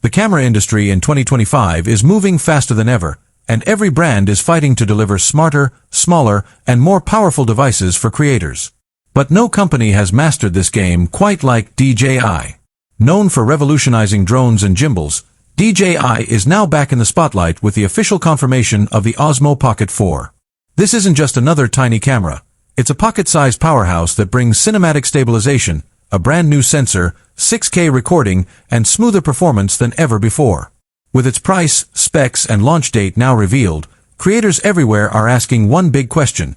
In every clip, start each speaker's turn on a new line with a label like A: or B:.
A: The camera industry in 2025 is moving faster than ever, and every brand is fighting to deliver smarter, smaller, and more powerful devices for creators. But no company has mastered this game quite like DJI. Known for revolutionizing drones and gimbals, DJI is now back in the spotlight with the official confirmation of the Osmo Pocket 4. This isn't just another tiny camera. It's a pocket-sized powerhouse that brings cinematic stabilization, a brand new sensor, 6K recording, and smoother performance than ever before. With its price, specs, and launch date now revealed, creators everywhere are asking one big question.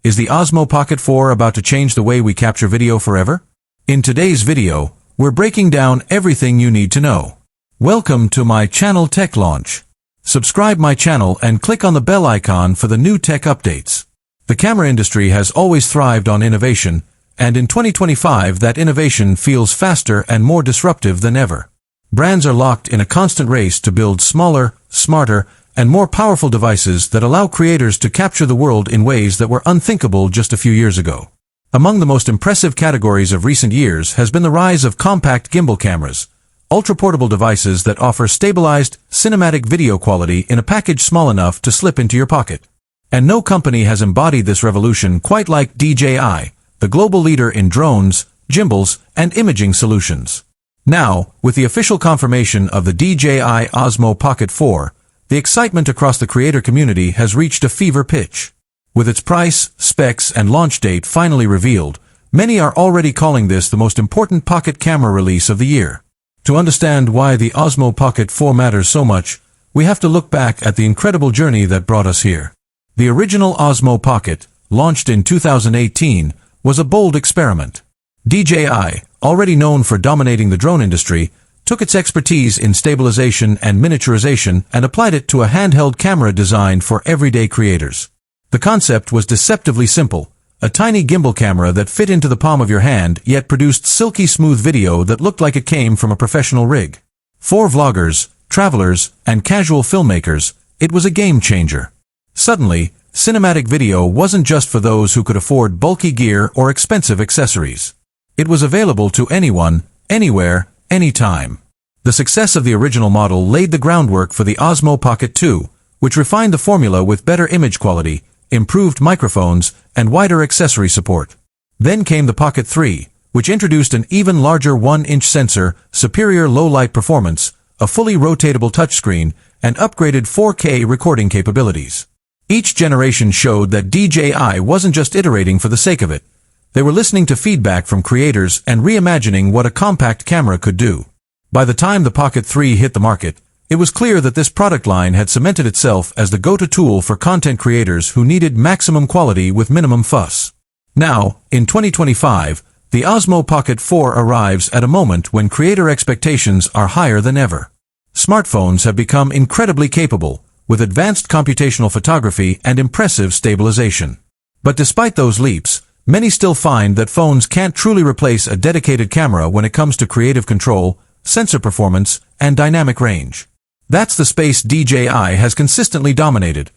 A: Is the Osmo Pocket 4 about to change the way we capture video forever? In today's video, we're breaking down everything you need to know. Welcome to my channel Tech Launch. Subscribe my channel and click on the bell icon for the new tech updates. The camera industry has always thrived on innovation, and in 2025 that innovation feels faster and more disruptive than ever. Brands are locked in a constant race to build smaller, smarter, and more powerful devices that allow creators to capture the world in ways that were unthinkable just a few years ago. Among the most impressive categories of recent years has been the rise of compact gimbal cameras, ultra-portable devices that offer stabilized, cinematic video quality in a package small enough to slip into your pocket. And no company has embodied this revolution quite like DJI, the global leader in drones, gimbals, and imaging solutions. Now, with the official confirmation of the DJI Osmo Pocket 4, the excitement across the creator community has reached a fever pitch. With its price, specs, and launch date finally revealed, many are already calling this the most important pocket camera release of the year. To understand why the Osmo Pocket 4 matters so much, we have to look back at the incredible journey that brought us here. The original Osmo Pocket, launched in 2018, was a bold experiment. DJI, already known for dominating the drone industry, took its expertise in stabilization and miniaturization and applied it to a handheld camera designed for everyday creators. The concept was deceptively simple, a tiny gimbal camera that fit into the palm of your hand yet produced silky smooth video that looked like it came from a professional rig. For vloggers, travelers, and casual filmmakers, it was a game changer. Suddenly, cinematic video wasn't just for those who could afford bulky gear or expensive accessories. It was available to anyone, anywhere, anytime. The success of the original model laid the groundwork for the Osmo Pocket 2, which refined the formula with better image quality, improved microphones, and wider accessory support. Then came the Pocket 3, which introduced an even larger 1-inch sensor, superior low-light performance, a fully rotatable touchscreen, and upgraded 4K recording capabilities. Each generation showed that DJI wasn't just iterating for the sake of it. They were listening to feedback from creators and reimagining what a compact camera could do. By the time the Pocket 3 hit the market, it was clear that this product line had cemented itself as the go-to tool for content creators who needed maximum quality with minimum fuss. Now, in 2025, the Osmo Pocket 4 arrives at a moment when creator expectations are higher than ever. Smartphones have become incredibly capable, with advanced computational photography and impressive stabilization. But despite those leaps, many still find that phones can't truly replace a dedicated camera when it comes to creative control, sensor performance, and dynamic range. That's the space DJI has consistently dominated,